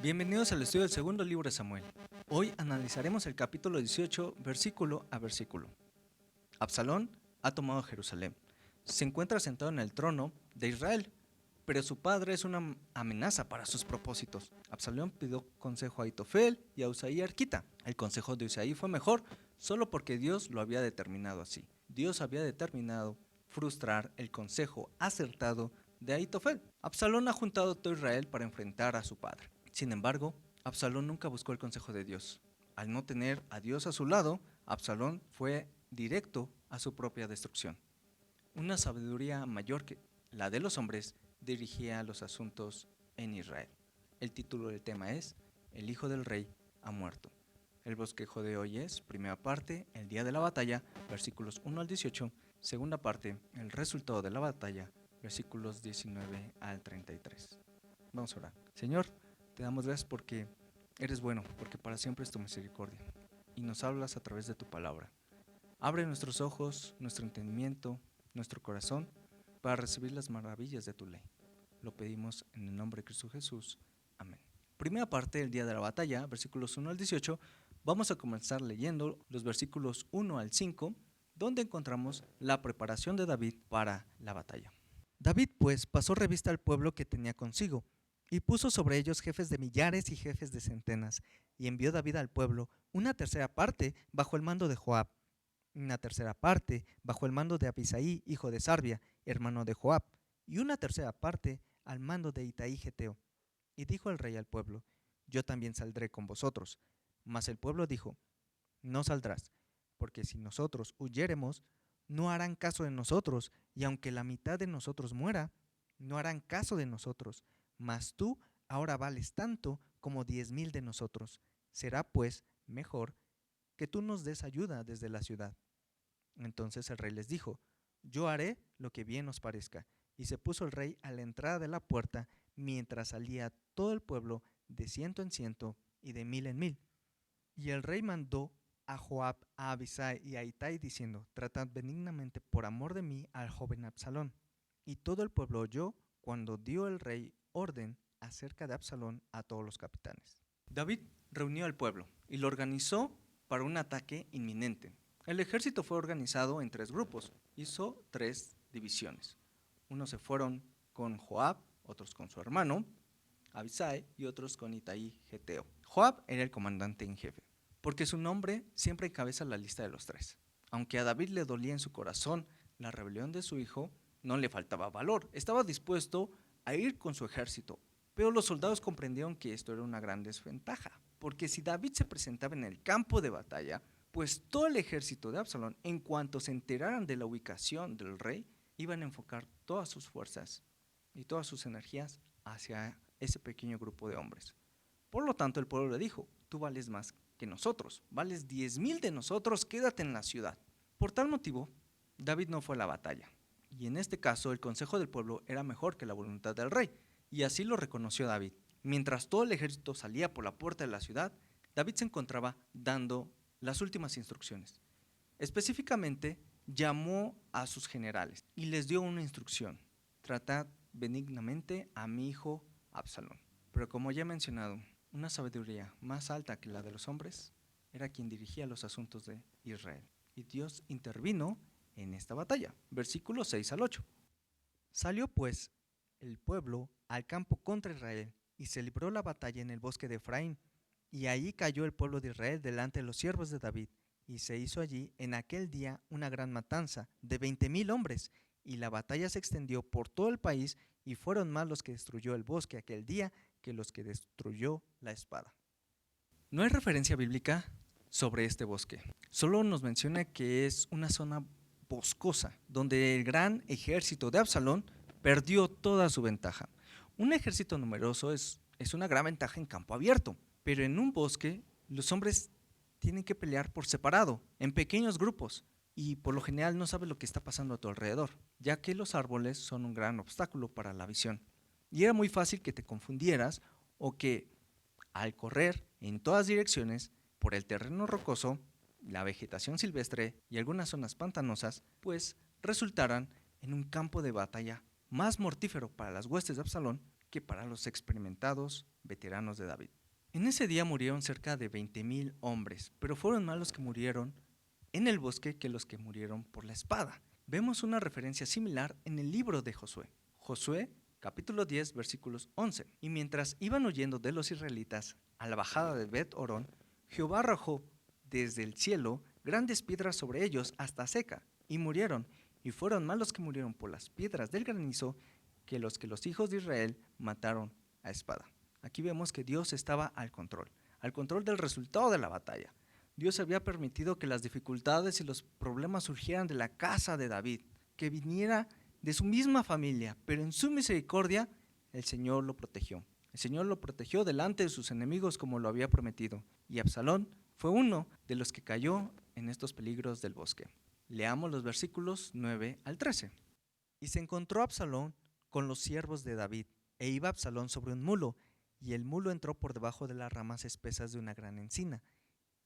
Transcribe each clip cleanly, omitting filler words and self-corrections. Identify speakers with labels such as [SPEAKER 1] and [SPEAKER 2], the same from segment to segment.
[SPEAKER 1] Bienvenidos al estudio del segundo libro de Samuel. Hoy analizaremos el capítulo 18, versículo a versículo. Absalón ha tomado Jerusalén. Se encuentra sentado en el trono de Israel, pero su padre es una amenaza para sus propósitos. Absalón pidió consejo a Ahitofel y a Usaí Arquita. El consejo de Usaí fue mejor solo porque Dios lo había determinado así. Dios había determinado frustrar el consejo acertado de Ahitofel. Absalón ha juntado a todo Israel para enfrentar a su padre. Sin embargo, Absalón nunca buscó el consejo de Dios. Al no tener a Dios a su lado, Absalón fue directo a su propia destrucción. Una sabiduría mayor que la de los hombres dirigía los asuntos en Israel. El título del tema es El hijo del rey ha muerto. El bosquejo de hoy es, primera parte, el día de la batalla, versículos 1 al 18, segunda parte, el resultado de la batalla, versículos 19 al 33. Vamos a orar. Señor, te damos gracias porque eres bueno, porque para siempre es tu misericordia, y nos hablas a través de tu palabra. Abre nuestros ojos, nuestro entendimiento, nuestro corazón, para recibir las maravillas de tu ley. Lo pedimos en el nombre de Cristo Jesús. Amén. Primera parte del día de la batalla, versículos 1 al 18, vamos a comenzar leyendo los versículos 1 al 5, donde encontramos la preparación de David para la batalla. David, pues, pasó revista al pueblo que tenía consigo, y puso sobre ellos jefes de millares y jefes de centenas, y envió David al pueblo una tercera parte bajo el mando de Joab, una tercera parte bajo el mando de Abisai, hijo de Sarbia, hermano de Joab, y una tercera parte al mando de Itai Geteo. Y dijo el rey al pueblo: Yo también saldré con vosotros. Mas el pueblo dijo: No saldrás, porque si nosotros huyéremos, no harán caso de nosotros, y aunque la mitad de nosotros muera, no harán caso de nosotros. Mas tú ahora vales tanto como 10,000 de nosotros. Será pues mejor que tú nos des ayuda desde la ciudad. Entonces el rey les dijo: Yo haré lo que bien os parezca. Y se puso el rey a la entrada de la puerta, mientras salía todo el pueblo de 100 en 100 y de 1000 en 1000. Y el rey mandó a Joab, a Abisai y a Itai diciendo: Tratad benignamente por amor de mí al joven Absalón. Y todo el pueblo oyó cuando dio el rey orden acerca de Absalón a todos los capitanes. David reunió al pueblo y lo organizó para un ataque inminente. El ejército fue organizado en 3 grupos, hizo 3 divisiones. Unos se fueron con Joab, otros con su hermano Abisai y otros con Itai Geteo. Joab era el comandante en jefe, porque su nombre siempre encabeza la lista de los 3. Aunque a David le dolía en su corazón la rebelión de su hijo, no le faltaba valor, estaba dispuesto a ir con su ejército, pero los soldados comprendieron que esto era una gran desventaja, porque si David se presentaba en el campo de batalla, pues todo el ejército de Absalón, en cuanto se enteraran de la ubicación del rey, iban a enfocar todas sus fuerzas y todas sus energías hacia ese pequeño grupo de hombres. Por lo tanto, el pueblo le dijo: Tú vales más que nosotros, vales 10,000 de nosotros, quédate en la ciudad. Por tal motivo, David no fue a la batalla, y en este caso el consejo del pueblo era mejor que la voluntad del rey, y así lo reconoció David. Mientras todo el ejército salía por la puerta de la ciudad, David se encontraba dando las últimas instrucciones. Específicamente, llamó a sus generales y les dio una instrucción: tratad benignamente a mi hijo Absalón. Pero como ya he mencionado, una sabiduría más alta que la de los hombres era quien dirigía los asuntos de Israel. Y Dios intervino en esta batalla. Versículos 6 al 8. Salió pues el pueblo al campo contra Israel, y se libró la batalla en el bosque de Efraín. Y allí cayó el pueblo de Israel delante de los siervos de David, y se hizo allí en aquel día una gran matanza de 20,000 hombres, y la batalla se extendió por todo el país, y fueron más los que destruyó el bosque aquel día que los que destruyó la espada. No hay referencia bíblica sobre este bosque, solo nos menciona que es una zona boscosa, donde el gran ejército de Absalón perdió toda su ventaja. Un ejército numeroso es una gran ventaja en campo abierto, pero en un bosque los hombres tienen que pelear por separado, en pequeños grupos, y por lo general no sabes lo que está pasando a tu alrededor, ya que los árboles son un gran obstáculo para la visión. Y era muy fácil que te confundieras o que al correr en todas direcciones por el terreno rocoso, la vegetación silvestre y algunas zonas pantanosas, pues resultaran en un campo de batalla más mortífero para las huestes de Absalón que para los experimentados veteranos de David. En ese día murieron cerca de 20,000 hombres, pero fueron más los que murieron en el bosque que los que murieron por la espada. Vemos una referencia similar en el libro de Josué. Josué, capítulo 10, versículos 11. Y mientras iban huyendo de los israelitas a la bajada de Bet-Orón, Jehová arrojó desde el cielo grandes piedras sobre ellos hasta Seca, y murieron, y fueron más los que murieron por las piedras del granizo que los hijos de Israel mataron a espada. Aquí vemos que Dios estaba al control del resultado de la batalla. Dios había permitido que las dificultades y los problemas surgieran de la casa de David, que viniera de su misma familia, pero en su misericordia el Señor lo protegió. El Señor lo protegió delante de sus enemigos como lo había prometido, y Absalón fue uno de los que cayó en estos peligros del bosque. Leamos los versículos 9 al 13. Y se encontró Absalón con los siervos de David, e iba Absalón sobre un mulo, y el mulo entró por debajo de las ramas espesas de una gran encina,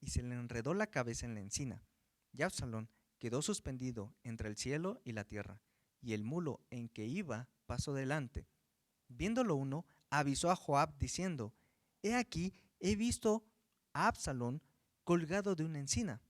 [SPEAKER 1] y se le enredó la cabeza en la encina. Y Absalón quedó suspendido entre el cielo y la tierra, y el mulo en que iba pasó delante. Viéndolo uno, avisó a Joab diciendo: He aquí, he visto a Absalón colgado de una encina.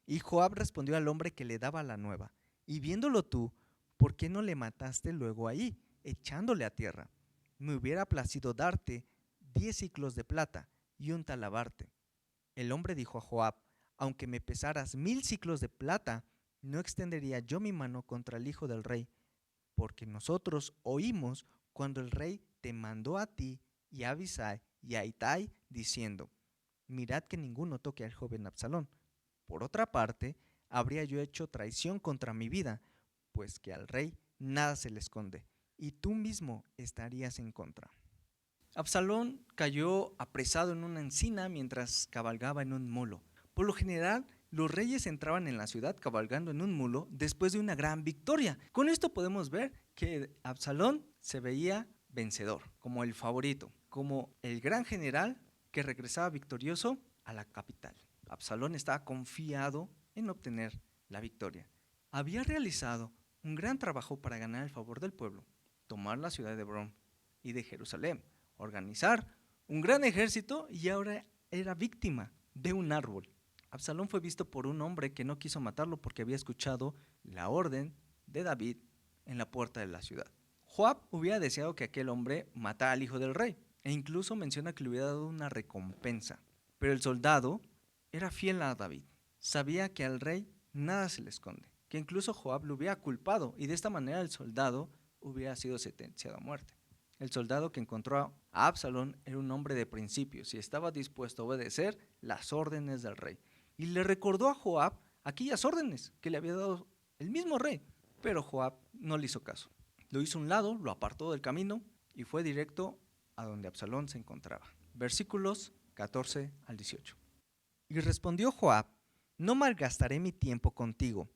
[SPEAKER 1] Y Joab respondió al hombre que le daba la nueva: Y viéndolo tú, ¿por qué no le mataste luego ahí, echándole a tierra? Me hubiera placido darte 10 siclos de plata y un talabarte. El hombre dijo a Joab: Aunque me pesaras 1000 siclos de plata, no extendería yo mi mano contra el hijo del rey, porque nosotros oímos cuando el rey te mandó a ti y a Abisai y a Itai, diciendo: Mirad que ninguno toque al joven Absalón. Por otra parte, habría yo hecho traición contra mi vida, pues que al rey nada se le esconde, y tú mismo estarías en contra. Absalón cayó apresado en una encina mientras cabalgaba en un mulo. Por lo general, los reyes entraban en la ciudad cabalgando en un mulo después de una gran victoria. Con esto podemos ver que Absalón se veía vencedor, como el favorito, como el gran general que regresaba victorioso a la capital. Absalón estaba confiado en obtener la victoria. Había realizado un gran trabajo para ganar el favor del pueblo, tomar la ciudad de Hebrón y de Jerusalén, organizar un gran ejército, y ahora era víctima de un árbol. Absalón fue visto por un hombre que no quiso matarlo porque había escuchado la orden de David en la puerta de la ciudad. Joab hubiera deseado que aquel hombre matara al hijo del rey, e incluso menciona que le hubiera dado una recompensa. Pero el soldado era fiel a David. Sabía que al rey nada se le esconde, que incluso Joab lo hubiera culpado, y de esta manera el soldado hubiera sido sentenciado a muerte. El soldado que encontró a Absalón era un hombre de principios y estaba dispuesto a obedecer las órdenes del rey. Y le recordó a Joab aquellas órdenes que le había dado el mismo rey, pero Joab no le hizo caso. Lo hizo a un lado, lo apartó del camino y fue directo a donde Absalón se encontraba. Versículos 14 al 18. Y respondió Joab: No malgastaré mi tiempo contigo.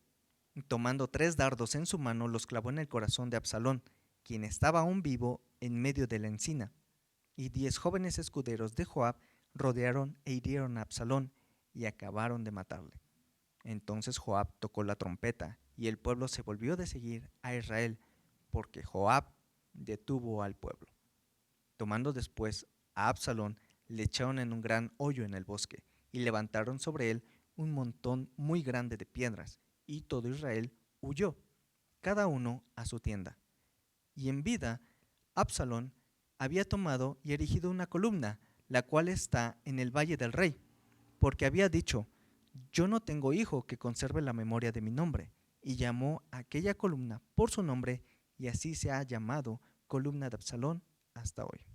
[SPEAKER 1] Y tomando 3 dardos en su mano, los clavó en el corazón de Absalón, quien estaba aún vivo en medio de la encina. Y 10 jóvenes escuderos de Joab rodearon e hirieron a Absalón y acabaron de matarle. Entonces Joab tocó la trompeta, y el pueblo se volvió de seguir a Israel, porque Joab detuvo al pueblo. Tomando después a Absalón, le echaron en un gran hoyo en el bosque, y levantaron sobre él un montón muy grande de piedras, y todo Israel huyó, cada uno a su tienda. Y en vida, Absalón había tomado y erigido una columna, la cual está en el valle del rey, porque había dicho: Yo no tengo hijo que conserve la memoria de mi nombre, y llamó a aquella columna por su nombre, y así se ha llamado columna de Absalón hasta hoy.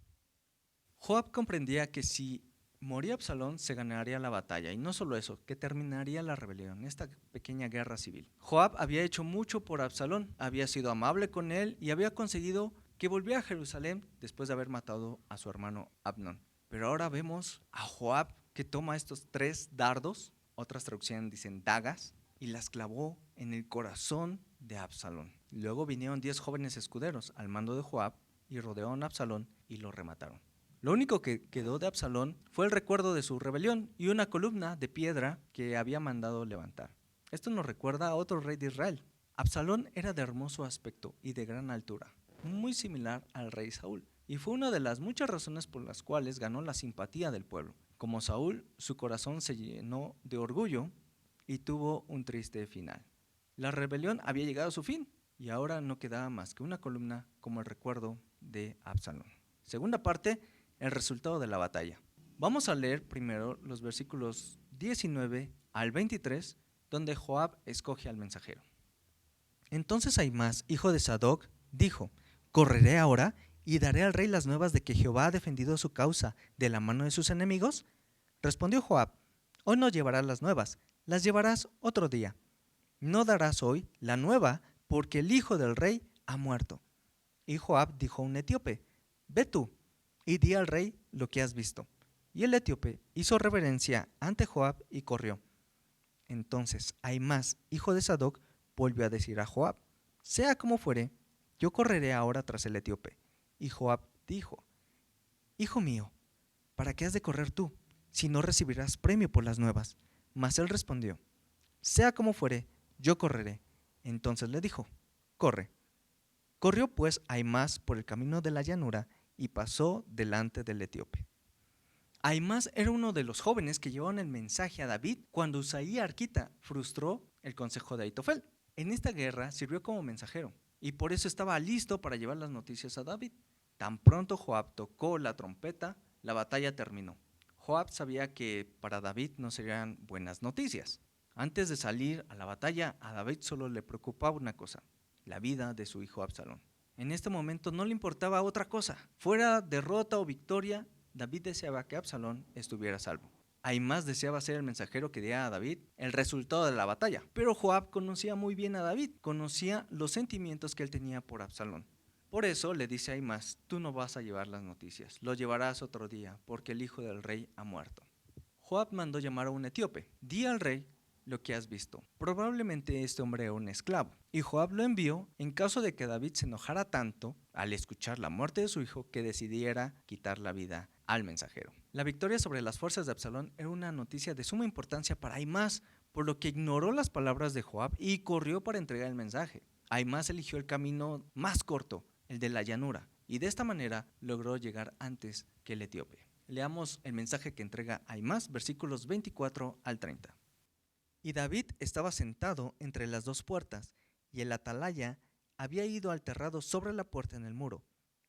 [SPEAKER 1] Joab comprendía que si moría Absalón se ganaría la batalla, y no solo eso, que terminaría la rebelión, esta pequeña guerra civil. Joab había hecho mucho por Absalón, había sido amable con él y había conseguido que volviera a Jerusalén después de haber matado a su hermano Abnón. Pero ahora vemos a Joab que toma estos 3 dardos, otras traducciones dicen dagas, y las clavó en el corazón de Absalón. Luego vinieron 10 jóvenes escuderos al mando de Joab y rodearon a Absalón y lo remataron. Lo único que quedó de Absalón fue el recuerdo de su rebelión y una columna de piedra que había mandado levantar. Esto nos recuerda a otro rey de Israel. Absalón era de hermoso aspecto y de gran altura, muy similar al rey Saúl. y fue una de las muchas razones por las cuales ganó la simpatía del pueblo. Como Saúl, su corazón se llenó de orgullo y tuvo un triste final. La rebelión había llegado a su fin y ahora no quedaba más que una columna como el recuerdo de Absalón. Segunda parte, el resultado de la batalla. Vamos a leer primero los versículos 19 al 23, donde Joab escoge al mensajero. Entonces Ahimás, hijo de Sadoc, dijo: ¿correré ahora y daré al rey las nuevas de que Jehová ha defendido su causa de la mano de sus enemigos? Respondió Joab: hoy no llevarás las nuevas, las llevarás otro día. No darás hoy la nueva, porque el hijo del rey ha muerto. Y Joab dijo a un etíope: ve tú y di al rey lo que has visto. Y el etíope hizo reverencia ante Joab y corrió. Entonces Ahimás, hijo de Sadoc, volvió a decir a Joab: sea como fuere, yo correré ahora tras el etíope. Y Joab dijo: hijo mío, ¿para qué has de correr tú, si no recibirás premio por las nuevas? Mas él respondió: sea como fuere, yo correré. Entonces le dijo: corre. Corrió pues Ahimás por el camino de la llanura y pasó delante del etíope. Ahimás era uno de los jóvenes que llevaron el mensaje a David cuando Usaí Arquita frustró el consejo de Ahitofel. En esta guerra sirvió como mensajero y por eso estaba listo para llevar las noticias a David. Tan pronto Joab tocó la trompeta, la batalla terminó. Joab sabía que para David no serían buenas noticias. Antes de salir a la batalla, a David solo le preocupaba una cosa: la vida de su hijo Absalón. En este momento no le importaba otra cosa. Fuera derrota o victoria, David deseaba que Absalón estuviera a salvo. Ahimás deseaba ser el mensajero que diera a David el resultado de la batalla. Pero Joab conocía muy bien a David, conocía los sentimientos que él tenía por Absalón. Por eso le dice a Ahimás: tú no vas a llevar las noticias, lo llevarás otro día, porque el hijo del rey ha muerto. Joab mandó llamar a un etíope: di al rey lo que has visto. Probablemente este hombre era un esclavo, y Joab lo envió en caso de que David se enojara tanto al escuchar la muerte de su hijo que decidiera quitar la vida al mensajero. La victoria sobre las fuerzas de Absalón era una noticia de suma importancia para Ahimás, por lo que ignoró las palabras de Joab y corrió para entregar el mensaje. Ahimás eligió el camino más corto, el de la llanura, y de esta manera logró llegar antes que el etíope. Leamos el mensaje que entrega Ahimás, versículos 24 al 30. Y David estaba sentado entre las dos puertas, y el atalaya había ido al terrado sobre la puerta en el muro,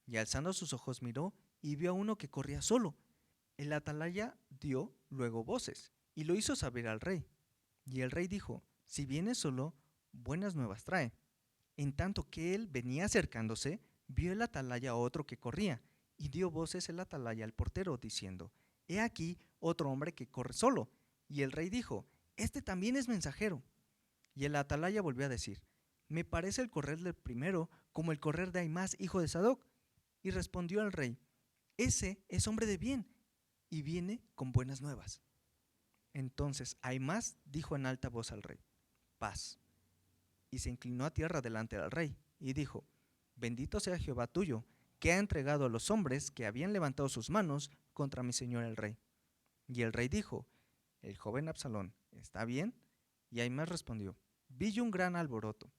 [SPEAKER 1] y alzando sus ojos miró y vio a uno que corría solo. El atalaya dio luego voces y lo hizo saber al rey. Y el rey dijo: si viene solo, buenas nuevas trae. En tanto que él venía acercándose, vio el atalaya a otro que corría, y dio voces el atalaya al portero, diciendo: he aquí otro hombre que corre solo. Y el rey dijo: este también es mensajero. Y el atalaya volvió a decir: me parece el correr del primero como el correr de Ahimás, hijo de Sadoc. Y respondió el rey: ese es hombre de bien, y viene con buenas nuevas. Entonces Ahimás dijo en alta voz al rey: paz. Y se inclinó a tierra delante del rey, y dijo: bendito sea Jehová tuyo, que ha entregado a los hombres que habían levantado sus manos contra mi señor el rey. Y el rey dijo: el joven Absalón ¿está bien? Y Ahimás respondió: vi yo un gran alboroto,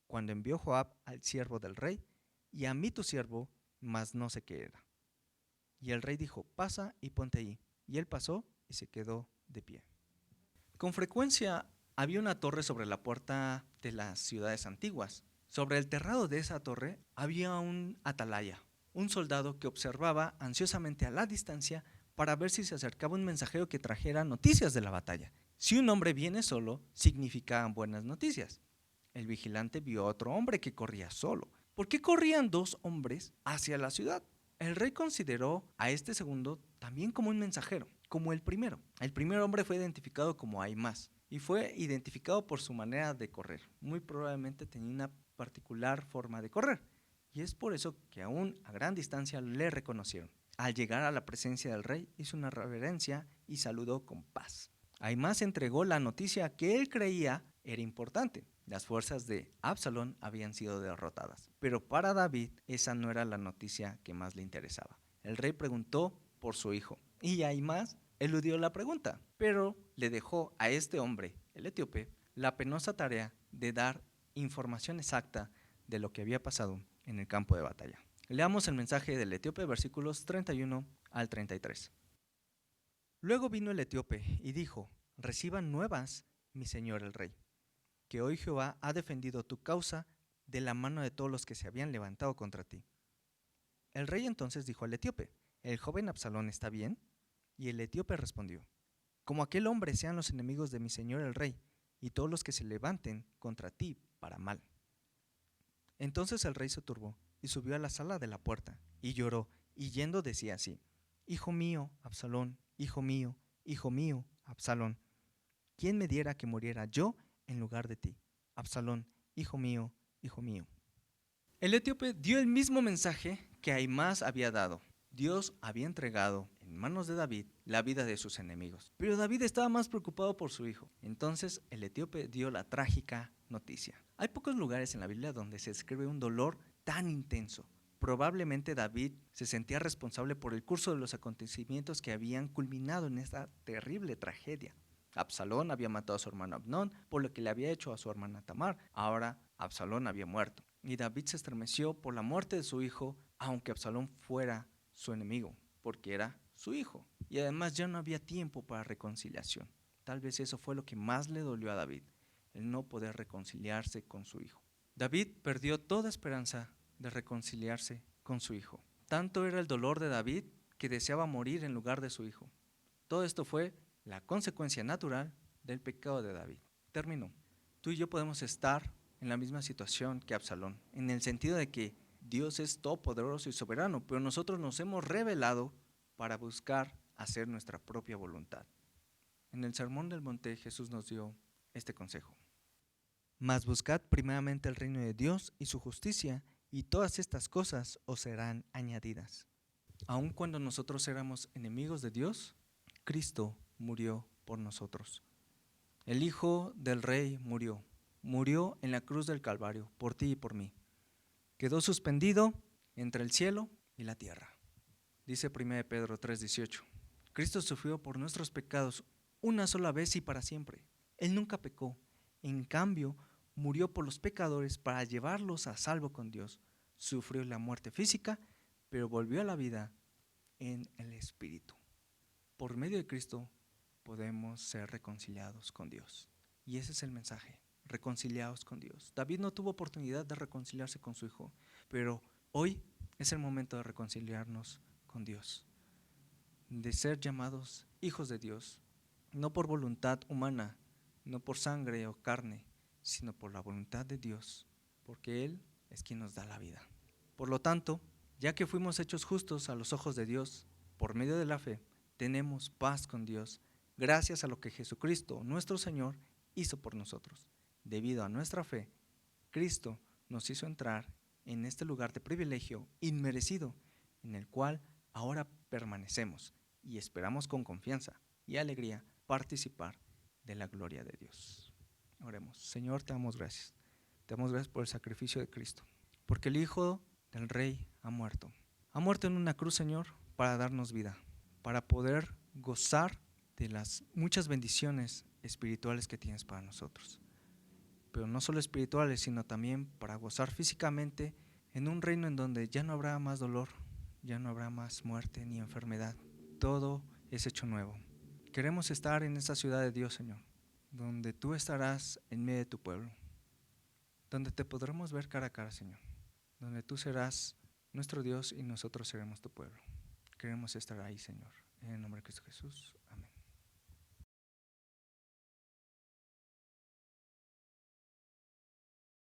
[SPEAKER 1] cuando envió Joab al siervo del rey, y a mí tu siervo, mas no sé qué era. Y el rey dijo: pasa y ponte ahí. Y él pasó y se quedó de pie. Con frecuencia había una torre sobre la puerta de las ciudades antiguas. Sobre el terrado de esa torre había un atalaya, un soldado que observaba ansiosamente a la distancia para ver si se acercaba un mensajero que trajera noticias de la batalla. Si un hombre viene solo, significaban buenas noticias. El vigilante vio a otro hombre que corría solo. ¿Por qué corrían dos hombres hacia la ciudad? El rey consideró a este segundo también como un mensajero, como el primero. El primer hombre fue identificado como Ahimás y fue identificado por su manera de correr. Muy probablemente tenía una particular forma de correr, y es por eso que aún a gran distancia le reconocieron. Al llegar a la presencia del rey, hizo una reverencia y saludó con paz. Ahimás entregó la noticia que él creía era importante. Las fuerzas de Absalón habían sido derrotadas, pero para David esa no era la noticia que más le interesaba. El rey preguntó por su hijo y Ahimás eludió la pregunta, pero le dejó a este hombre, el etíope, la penosa tarea de dar información exacta de lo que había pasado en el campo de batalla. Leamos el mensaje del etíope, versículos 31 al 33. Luego vino el etíope y dijo: reciban nuevas, mi señor el rey, que hoy Jehová ha defendido tu causa de la mano de todos los que se habían levantado contra ti. El rey entonces dijo al etíope: ¿el joven Absalón está bien? Y el etíope respondió: como aquel hombre sean los enemigos de mi señor el rey, y todos los que se levanten contra ti para mal. Entonces el rey se turbó y subió a la sala de la puerta, y lloró, y yendo decía así: hijo mío, Absalón, hijo mío, Absalón, ¿quién me diera que muriera yo en lugar de ti? Absalón, hijo mío, hijo mío. El etíope dio el mismo mensaje que Ahimaaz había dado. Dios había entregado en manos de David la vida de sus enemigos, pero David estaba más preocupado por su hijo. Entonces el etíope dio la trágica noticia. Hay pocos lugares en la Biblia donde se describe un dolor tan intenso. Probablemente David se sentía responsable por el curso de los acontecimientos que habían culminado en esta terrible tragedia. Absalón había matado a su hermano Abnón por lo que le había hecho a su hermana Tamar. Ahora Absalón había muerto, y David se estremeció por la muerte de su hijo, aunque Absalón fuera su enemigo, porque era su hijo. Y además ya no había tiempo para reconciliación. Tal vez eso fue lo que más le dolió a David, el no poder reconciliarse con su hijo. David perdió toda esperanza de reconciliarse con su hijo. Tanto era el dolor de David que deseaba morir en lugar de su hijo. Todo esto fue la consecuencia natural del pecado de David. Terminó. Tú y yo podemos estar en la misma situación que Absalón, en el sentido de que Dios es todopoderoso y soberano, pero nosotros nos hemos rebelado para buscar hacer nuestra propia voluntad. En el Sermón del Monte Jesús nos dio este consejo: mas buscad primeramente el reino de Dios y su justicia, y todas estas cosas os serán añadidas. Aun cuando nosotros éramos enemigos de Dios, Cristo murió por nosotros. El Hijo del Rey murió en la cruz del Calvario, por ti y por mí. Quedó suspendido entre el cielo y la tierra. Dice 1 Pedro 3:18. Cristo sufrió por nuestros pecados una sola vez y para siempre. Él nunca pecó. En cambio, murió por los pecadores para llevarlos a salvo con Dios. Sufrió la muerte física, pero volvió a la vida en el Espíritu. Por medio de Cristo podemos ser reconciliados con Dios. Y ese es el mensaje: reconciliados con Dios. David no tuvo oportunidad de reconciliarse con su hijo, pero hoy es el momento de reconciliarnos con Dios, de ser llamados hijos de Dios, no por voluntad humana, no por sangre o carne, sino por la voluntad de Dios, porque Él es quien nos da la vida. Por lo tanto, ya que fuimos hechos justos a los ojos de Dios por medio de la fe, tenemos paz con Dios gracias a lo que Jesucristo, nuestro Señor, hizo por nosotros. Debido a nuestra fe, Cristo nos hizo entrar en este lugar de privilegio inmerecido, en el cual ahora permanecemos y esperamos con confianza y alegría participar de la gloria de Dios. Oremos. Señor, te damos gracias. Te damos gracias por el sacrificio de Cristo, porque el Hijo del Rey ha muerto. Ha muerto en una cruz, Señor, para darnos vida, para poder gozar de las muchas bendiciones espirituales que tienes para nosotros. Pero no solo espirituales, sino también para gozar físicamente en un reino en donde ya no habrá más dolor, ya no habrá más muerte ni enfermedad. Todo es hecho nuevo. Queremos estar en esta ciudad de Dios, Señor, donde tú estarás en medio de tu pueblo, donde te podremos ver cara a cara, Señor, donde tú serás nuestro Dios y nosotros seremos tu pueblo. Queremos estar ahí, Señor. En el nombre de Cristo Jesús. Amén.